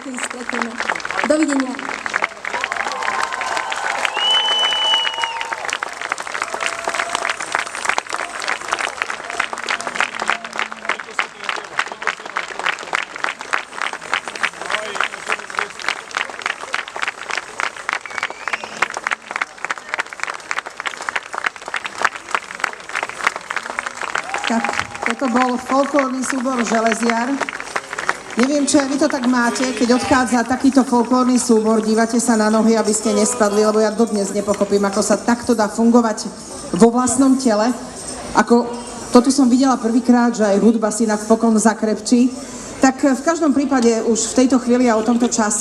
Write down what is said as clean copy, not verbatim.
niekedy stretneme. Dovidenia. Tak, toto bol folklórny súbor Železiar. Neviem, či aj vy to tak máte, keď odchádza takýto folklórny súbor, dívate sa na nohy, aby ste nespadli, lebo ja dodnes nepochopím, ako sa takto dá fungovať vo vlastnom tele. Ako toto som videla prvýkrát, že aj hudba si napokon zakrepčí. Tak v každom prípade už v tejto chvíli a o tomto čase